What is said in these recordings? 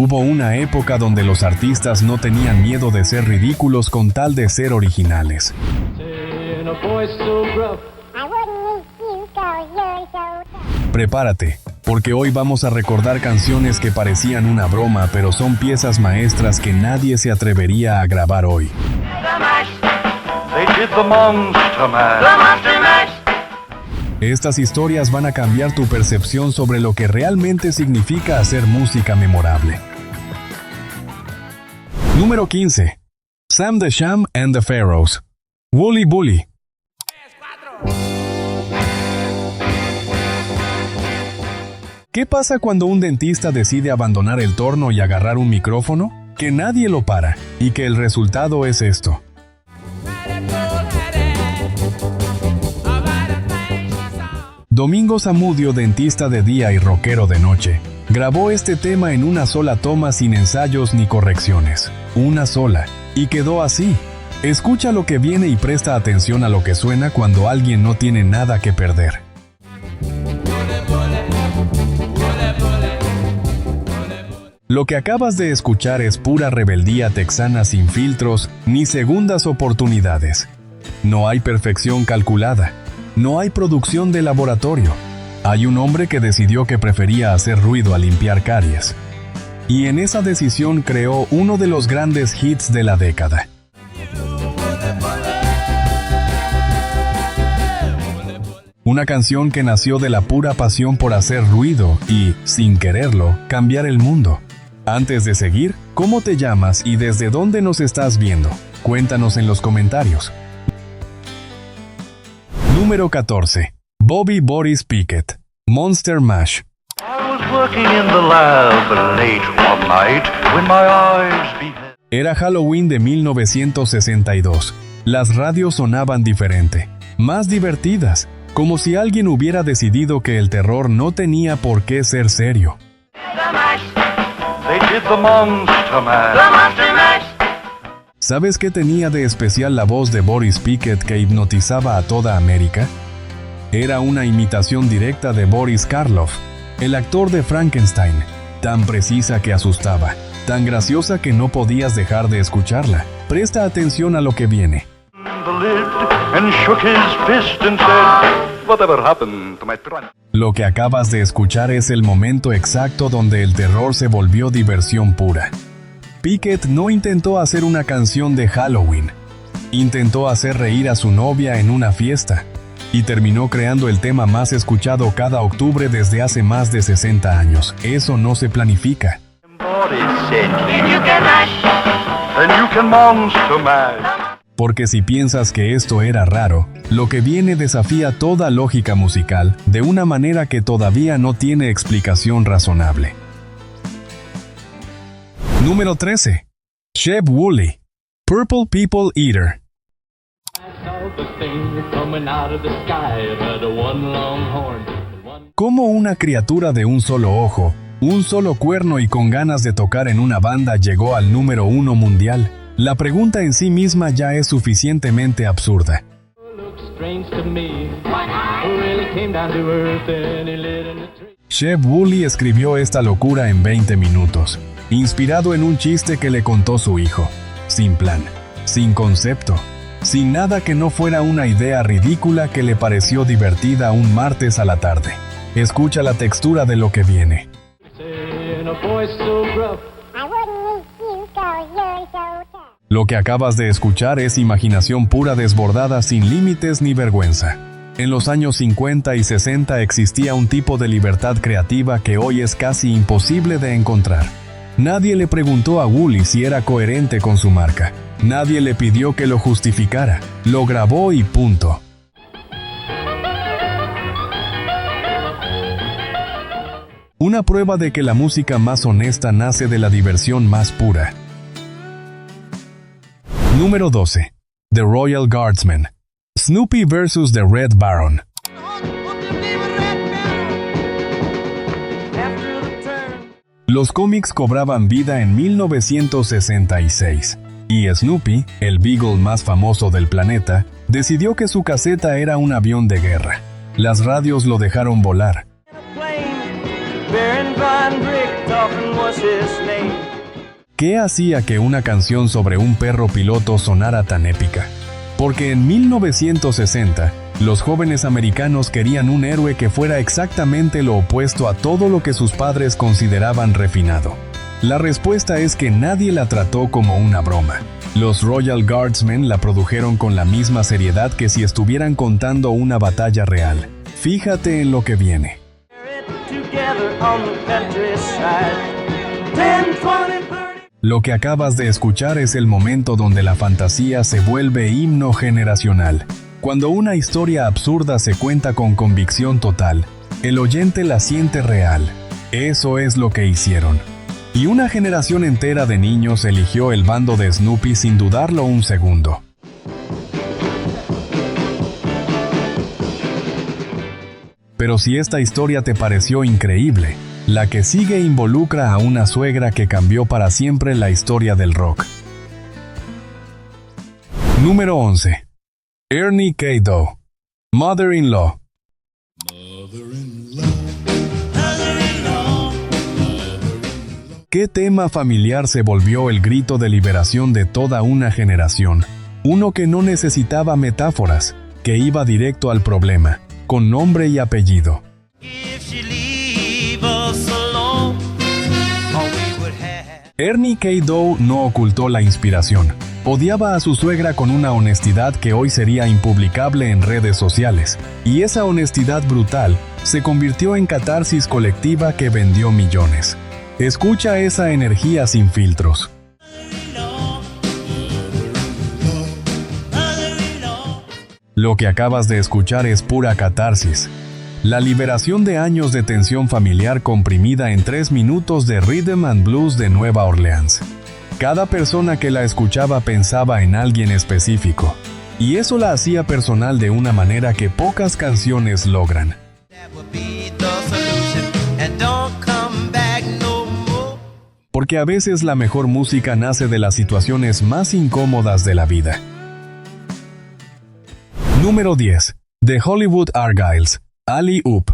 Hubo una época donde los artistas no tenían miedo de ser ridículos con tal de ser originales. Prepárate, porque hoy vamos a recordar canciones que parecían una broma, pero son piezas maestras que nadie se atrevería a grabar hoy. Estas historias van a cambiar tu percepción sobre lo que realmente significa hacer música memorable. Número 15. Sam the Sham and the Pharaohs. Wooly Bully. ¿Qué pasa cuando un dentista decide abandonar el torno y agarrar un micrófono? Que nadie lo para, y que el resultado es esto. Domingo Zamudio, dentista de día y rockero de noche, grabó este tema en una sola toma sin ensayos ni correcciones. Una sola. Y quedó así. Escucha lo que viene y presta atención a lo que suena cuando alguien no tiene nada que perder. Lo que acabas de escuchar es pura rebeldía texana sin filtros ni segundas oportunidades. No hay perfección calculada. No hay producción de laboratorio. Hay un hombre que decidió que prefería hacer ruido a limpiar caries. Y en esa decisión creó uno de los grandes hits de la década. Una canción que nació de la pura pasión por hacer ruido y, sin quererlo, cambiar el mundo. Antes de seguir, ¿cómo te llamas y desde dónde nos estás viendo? Cuéntanos en los comentarios. Número 14. Bobby Boris Pickett. Monster Mash. Era Halloween de 1962. Las radios sonaban diferente, más divertidas, como si alguien hubiera decidido que el terror no tenía por qué ser serio. ¿Sabes qué tenía de especial la voz de Boris Pickett que hipnotizaba a toda América? Era una imitación directa de Boris Karloff, el actor de Frankenstein, tan precisa que asustaba, tan graciosa que no podías dejar de escucharla. Presta atención a lo que viene. Lo que acabas de escuchar es el momento exacto donde el terror se volvió diversión pura. Pickett no intentó hacer una canción de Halloween. Intentó hacer reír a su novia en una fiesta. Y terminó creando el tema más escuchado cada octubre desde hace más de 60 años. Eso no se planifica. Porque si piensas que esto era raro, lo que viene desafía toda lógica musical de una manera que todavía no tiene explicación razonable. Número 13. Sheb Wooley. Purple People Eater. Como una criatura de un solo ojo, un solo cuerno y con ganas de tocar en una banda llegó al número 1 mundial. La pregunta en sí misma ya es suficientemente absurda. Sheb Wooley escribió esta locura en 20 minutos, inspirado en un chiste que le contó su hijo, sin plan, sin concepto, sin nada que no fuera una idea ridícula que le pareció divertida un martes a la tarde. Escucha la textura de lo que viene. Lo que acabas de escuchar es imaginación pura desbordada sin límites ni vergüenza. En los años 50 y 60 existía un tipo de libertad creativa que hoy es casi imposible de encontrar. Nadie le preguntó a Wooley si era coherente con su marca. Nadie le pidió que lo justificara. Lo grabó y punto. Una prueba de que la música más honesta nace de la diversión más pura. Número 12. The Royal Guardsmen. Snoopy vs. The Red Baron. Los cómics cobraban vida en 1966, y Snoopy, el beagle más famoso del planeta, decidió que su caseta era un avión de guerra. Las radios lo dejaron volar. ¿Qué hacía que una canción sobre un perro piloto sonara tan épica? Porque en 1960, los jóvenes americanos querían un héroe que fuera exactamente lo opuesto a todo lo que sus padres consideraban refinado. La respuesta es que nadie la trató como una broma. Los Royal Guardsmen la produjeron con la misma seriedad que si estuvieran contando una batalla real. Fíjate en lo que viene. Lo que acabas de escuchar es el momento donde la fantasía se vuelve himno generacional. Cuando una historia absurda se cuenta con convicción total, el oyente la siente real. Eso es lo que hicieron. Y una generación entera de niños eligió el bando de Snoopy sin dudarlo un segundo. Pero si esta historia te pareció increíble, la que sigue involucra a una suegra que cambió para siempre la historia del rock. Número 11. Ernie K. Doe, Mother-in-Law. ¿Qué tema familiar se volvió el grito de liberación de toda una generación? Uno que no necesitaba metáforas, que iba directo al problema, con nombre y apellido. Ernie K. Doe no ocultó la inspiración. Odiaba a su suegra con una honestidad que hoy sería impublicable en redes sociales, y esa honestidad brutal se convirtió en catarsis colectiva que vendió millones. Escucha esa energía sin filtros. Lo que acabas de escuchar es pura catarsis. La liberación de años de tensión familiar comprimida en 3 minutos de Rhythm and Blues de Nueva Orleans. Cada persona que la escuchaba pensaba en alguien específico, y eso la hacía personal de una manera que pocas canciones logran. Porque a veces la mejor música nace de las situaciones más incómodas de la vida. Número 10. The Hollywood Argylls, Alley Oop.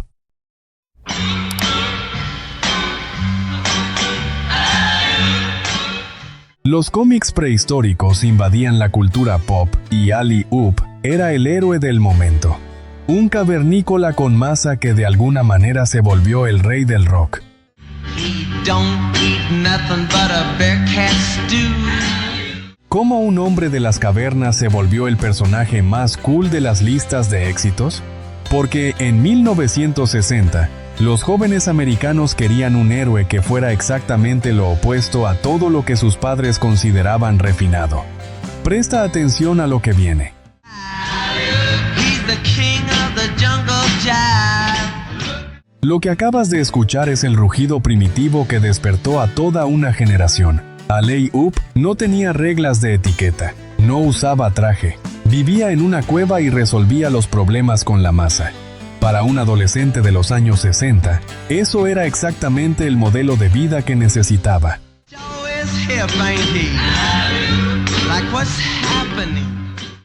Los cómics prehistóricos invadían la cultura pop y Alley Oop era el héroe del momento. Un cavernícola con masa que de alguna manera se volvió el rey del rock. ¿Cómo un hombre de las cavernas se volvió el personaje más cool de las listas de éxitos? Porque en 1960, los jóvenes americanos querían un héroe que fuera exactamente lo opuesto a todo lo que sus padres consideraban refinado. Presta atención a lo que viene. Lo que acabas de escuchar es el rugido primitivo que despertó a toda una generación. Alley Oop no tenía reglas de etiqueta, no usaba traje, vivía en una cueva y resolvía los problemas con la masa. Para un adolescente de los años 60, eso era exactamente el modelo de vida que necesitaba.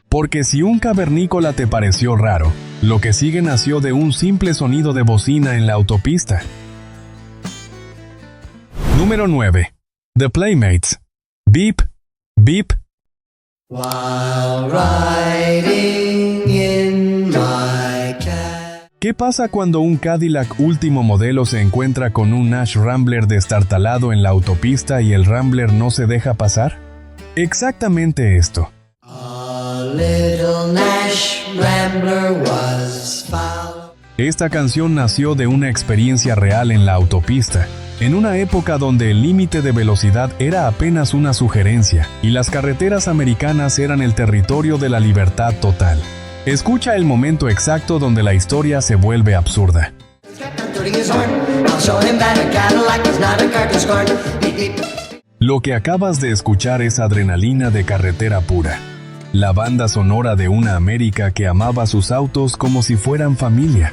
Porque si un cavernícola te pareció raro, lo que sigue nació de un simple sonido de bocina en la autopista. Número 9. The Playmates, Beep, Beep. While riding in my cab. ¿Qué pasa cuando un Cadillac último modelo se encuentra con un Nash Rambler destartalado en la autopista y el Rambler no se deja pasar? Exactamente esto. A little Nash Rambler was found. Esta canción nació de una experiencia real en la autopista, en una época donde el límite de velocidad era apenas una sugerencia y las carreteras americanas eran el territorio de la libertad total. Escucha el momento exacto donde la historia se vuelve absurda. Lo que acabas de escuchar es adrenalina de carretera pura. La banda sonora de una América que amaba sus autos como si fueran familia.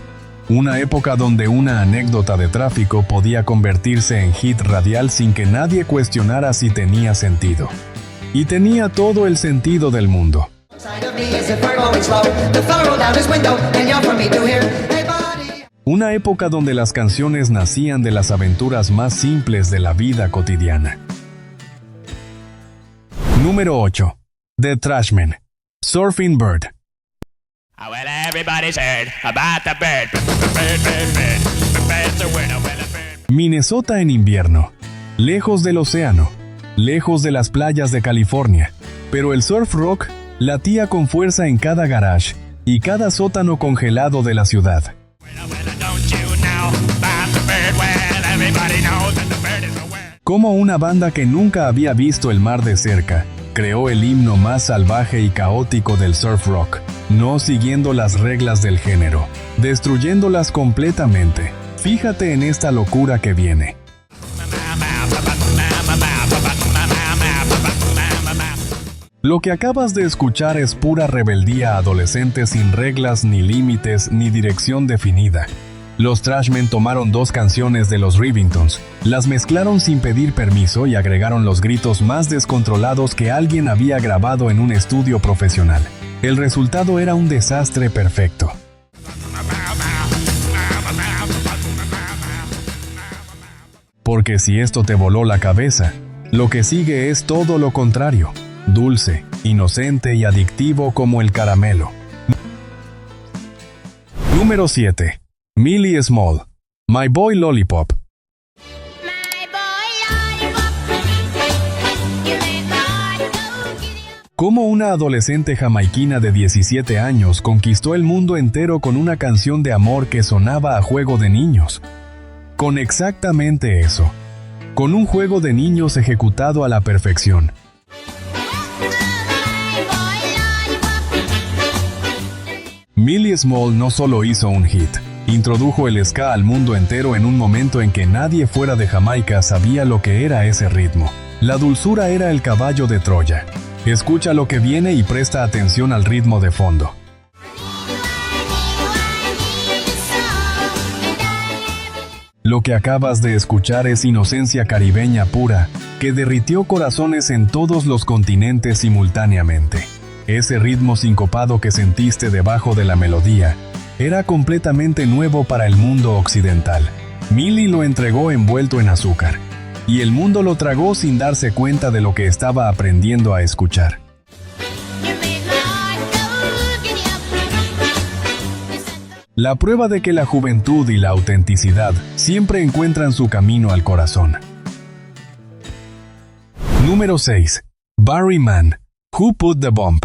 Una época donde una anécdota de tráfico podía convertirse en hit radial sin que nadie cuestionara si tenía sentido. Y tenía todo el sentido del mundo. Una época donde las canciones nacían de las aventuras más simples de la vida cotidiana. Número 8. The Trashmen. Surfing Bird. Oh, well, everybody's heard about the bird. The bird's a winner, well, the bird. Minnesota en invierno. Lejos del océano. Lejos de las playas de California. Pero el surf rock latía con fuerza en cada garage y cada sótano congelado de la ciudad. Como una banda que nunca había visto el mar de cerca, creó el himno más salvaje y caótico del surf rock, no siguiendo las reglas del género, destruyéndolas completamente. Fíjate en esta locura que viene. Lo que acabas de escuchar es pura rebeldía adolescente sin reglas ni límites ni dirección definida. Los Trashmen tomaron 2 canciones de los Rivingtons, las mezclaron sin pedir permiso y agregaron los gritos más descontrolados que alguien había grabado en un estudio profesional. El resultado era un desastre perfecto. Porque si esto te voló la cabeza, lo que sigue es todo lo contrario, dulce, inocente y adictivo como el caramelo. Número 7. Millie Small, My Boy Lollipop. Cómo una adolescente jamaiquina de 17 años conquistó el mundo entero con una canción de amor que sonaba a juego de niños. Con exactamente eso. Con un juego de niños ejecutado a la perfección. Millie Small no solo hizo un hit, introdujo el ska al mundo entero en un momento en que nadie fuera de Jamaica sabía lo que era ese ritmo. La dulzura era el caballo de Troya. Escucha lo que viene y presta atención al ritmo de fondo. Lo que acabas de escuchar es inocencia caribeña pura, que derritió corazones en todos los continentes simultáneamente. Ese ritmo sincopado que sentiste debajo de la melodía era completamente nuevo para el mundo occidental. Millie lo entregó envuelto en azúcar, y el mundo lo tragó sin darse cuenta de lo que estaba aprendiendo a escuchar. La prueba de que la juventud y la autenticidad siempre encuentran su camino al corazón. Número 6. Barry Mann, Who Put the Bomb.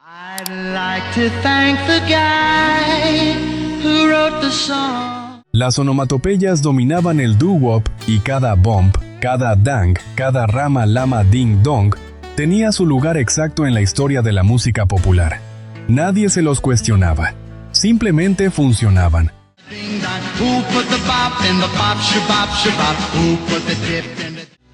I'd like to thank the guy who wrote the song. Las onomatopeyas dominaban el doo-wop y cada bump, cada dang, cada rama lama ding dong tenía su lugar exacto en la historia de la música popular. Nadie se los cuestionaba. Simplemente funcionaban.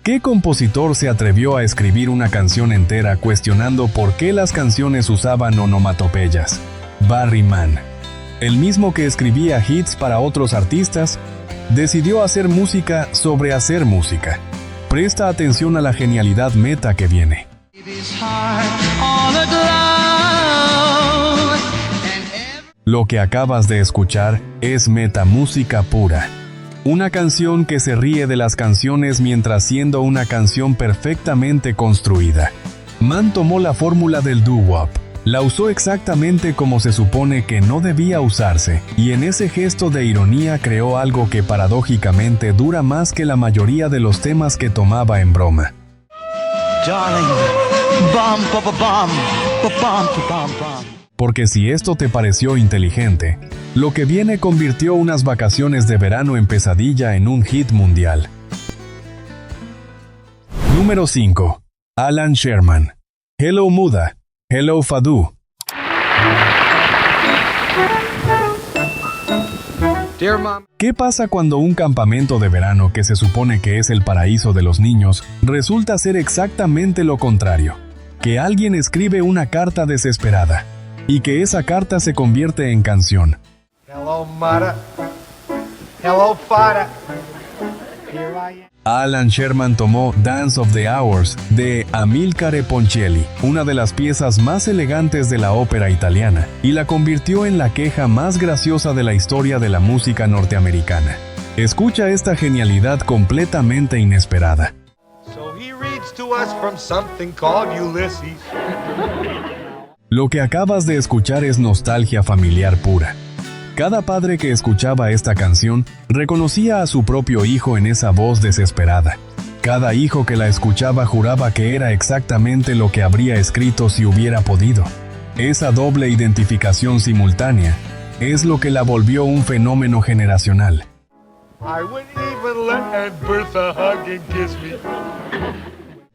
¿Qué compositor se atrevió a escribir una canción entera cuestionando por qué las canciones usaban onomatopeyas? Barry Mann, el mismo que escribía hits para otros artistas, decidió hacer música sobre hacer música. Presta atención a la genialidad meta que viene. Lo que acabas de escuchar es metamúsica pura. Una canción que se ríe de las canciones mientras siendo una canción perfectamente construida. Mann tomó la fórmula del doo-wop, la usó exactamente como se supone que no debía usarse, y en ese gesto de ironía creó algo que paradójicamente dura más que la mayoría de los temas que tomaba en broma. Darling, bum, bum, bum, bum, bum, bum. Porque si esto te pareció inteligente, lo que viene convirtió unas vacaciones de verano en pesadilla en un hit mundial. Número 5. Alan Sherman, Hello Muda, Hello Fadu. ¿Qué pasa cuando un campamento de verano que se supone que es el paraíso de los niños resulta ser exactamente lo contrario? Que alguien escribe una carta desesperada y que esa carta se convierte en canción. Hello, Mara. Hello, Fada. Here I am. Alan Sherman tomó Dance of the Hours de Amilcare Ponchielli, una de las piezas más elegantes de la ópera italiana, y la convirtió en la queja más graciosa de la historia de la música norteamericana. Escucha esta genialidad completamente inesperada. So he reads roots to us from something called Ulysses. Lo que acabas de escuchar es nostalgia familiar pura. Cada padre que escuchaba esta canción reconocía a su propio hijo en esa voz desesperada. Cada hijo que la escuchaba juraba que era exactamente lo que habría escrito si hubiera podido. Esa doble identificación simultánea es lo que la volvió un fenómeno generacional. I wouldn't even let Aunt Bertha hug and kiss me.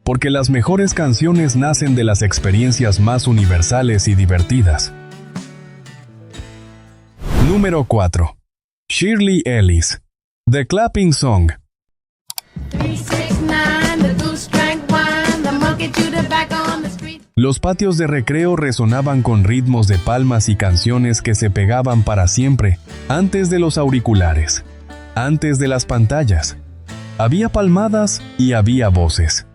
Porque las mejores canciones nacen de las experiencias más universales y divertidas. Número 4. Shirley Ellis. The Clapping Song. 369, the goose drank wine, the monkey chewed tobacco on the street. Los patios de recreo resonaban con ritmos de palmas y canciones que se pegaban para siempre, antes de los auriculares, antes de las pantallas. Había palmadas y había voces.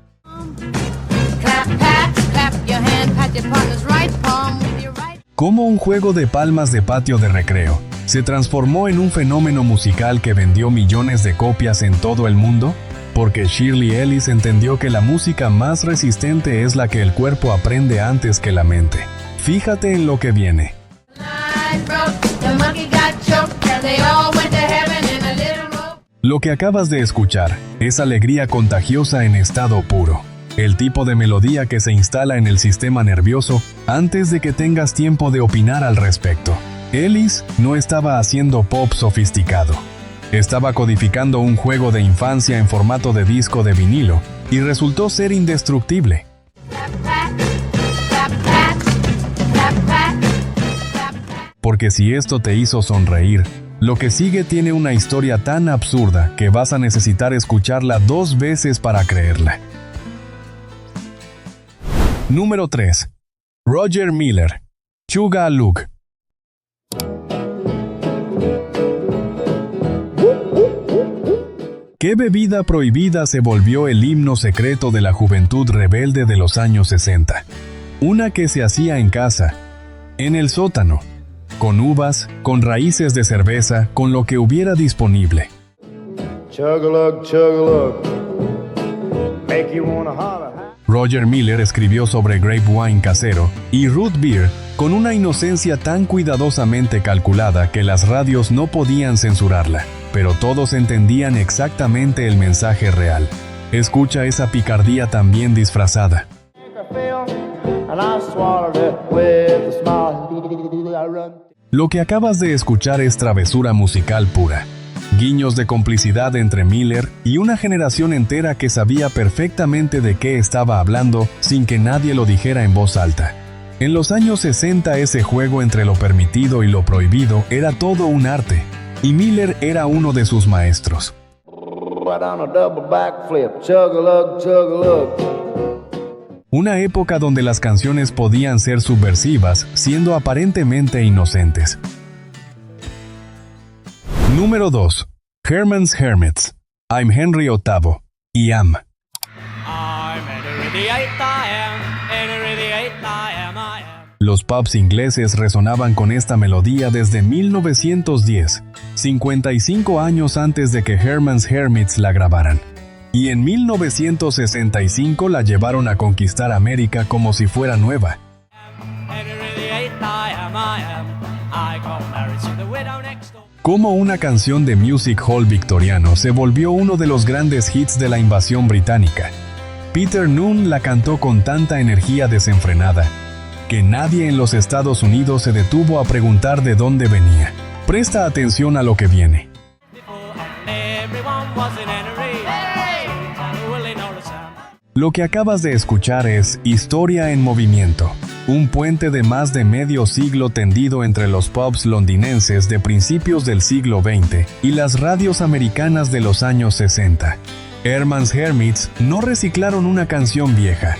Clap, pat, clap your hand, pat your partner's right palm with your right. Como un juego de palmas de patio de recreo, se transformó en un fenómeno musical que vendió millones de copias en todo el mundo, porque Shirley Ellis entendió que la música más resistente es la que el cuerpo aprende antes que la mente. Fíjate en lo que viene. Line broke, the monkey got choked, and they all went to heaven in a little rope. Lo que acabas de escuchar es alegría contagiosa en estado puro. El tipo de melodía que se instala en el sistema nervioso antes de que tengas tiempo de opinar al respecto. Ellis no estaba haciendo pop sofisticado. Estaba codificando un juego de infancia en formato de disco de vinilo y resultó ser indestructible. Clap, pat, clap, pat, clap, pat, clap, pat. Porque si esto te hizo sonreír, lo que sigue tiene una historia tan absurda que vas a necesitar escucharla 2 veces para creerla. Número 3. Roger Miller. Chugga Luke. ¿Qué bebida prohibida se volvió el himno secreto de la juventud rebelde de los años 60? Una que se hacía en casa, en el sótano, con uvas, con raíces de cerveza, con lo que hubiera disponible. Chug-a-lug, chug-a-lug. Make you wanna holler. Roger Miller escribió sobre grape wine casero y root beer con una inocencia tan cuidadosamente calculada que las radios no podían censurarla, pero todos entendían exactamente el mensaje real. Escucha esa picardía también disfrazada. And I swallowed it with a smile. I run. Lo que acabas de escuchar es travesura musical pura. Guiños de complicidad entre Miller y una generación entera que sabía perfectamente de qué estaba hablando sin que nadie lo dijera en voz alta. En los años 60 ese juego entre lo permitido y lo prohibido era todo un arte, y Miller era uno de sus maestros. Right on a double backflip. Chug-a-lug, chug-a-lug. Una época donde las canciones podían ser subversivas, siendo aparentemente inocentes. Número 2. Herman's Hermits. I'm Henry VIII. Y Am. I'm Henry VIII, I am. Henry VIII, I am. Los pubs ingleses resonaban con esta melodía desde 1910, 55 años antes de que Herman's Hermits la grabaran. Y en 1965 la llevaron a conquistar América como si fuera nueva. Henry VIII, I am. I got married to the widow next door. Como una canción de music hall victoriano se volvió uno de los grandes hits de la invasión británica. Peter Noone la cantó con tanta energía desenfrenada que nadie en los Estados Unidos se detuvo a preguntar de dónde venía. Presta atención a lo que viene. Everyone was in Henry. Will they notice him? Lo que acabas de escuchar es Historia en Movimiento, un puente de más de medio siglo tendido entre los pubs londinenses de principios del siglo XX y las radios americanas de los años 60. Herman's Hermits no reciclaron una canción vieja.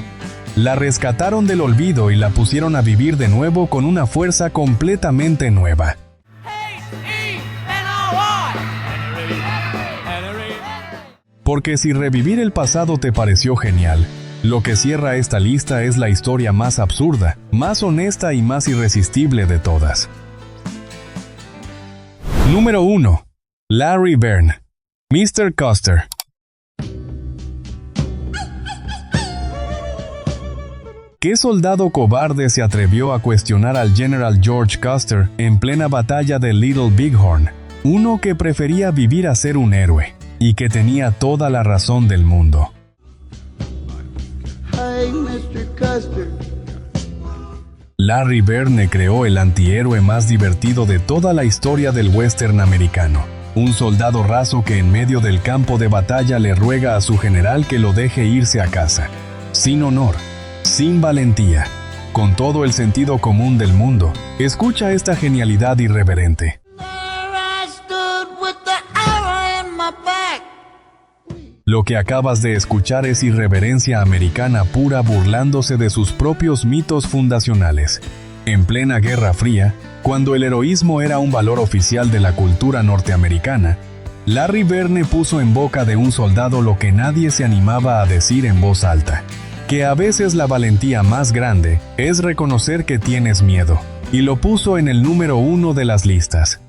La rescataron del olvido y la pusieron a vivir de nuevo con una fuerza completamente nueva. Porque si revivir el pasado te pareció genial, lo que cierra esta lista es la historia más absurda, más honesta y más irresistible de todas. Número 1. Larry Byrne. Mr. Custer. ¿Qué soldado cobarde se atrevió a cuestionar al General George Custer en plena batalla de Little Bighorn? Uno que prefería vivir a ser un héroe, y que tenía toda la razón del mundo. Hey, Mr. Custer. Larry Verne creó el antihéroe más divertido de toda la historia del western americano. Un soldado raso que en medio del campo de batalla le ruega a su general que lo deje irse a casa. Sin honor, sin valentía, con todo el sentido común del mundo. Escucha esta genialidad irreverente. Lo que acabas de escuchar es irreverencia americana pura, burlándose de sus propios mitos fundacionales. En plena Guerra Fría, cuando el heroísmo era un valor oficial de la cultura norteamericana, Larry Verne puso en boca de un soldado lo que nadie se animaba a decir en voz alta: que a veces la valentía más grande es reconocer que tienes miedo, y lo puso en el número 1 de las listas.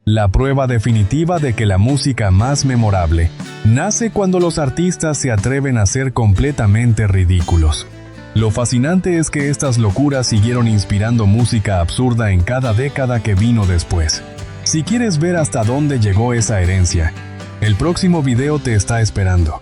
La prueba definitiva de que la música más memorable nace cuando los artistas se atreven a ser completamente ridículos. Lo fascinante es que estas locuras siguieron inspirando música absurda en cada década que vino después. Si quieres ver hasta dónde llegó esa herencia, el próximo video te está esperando.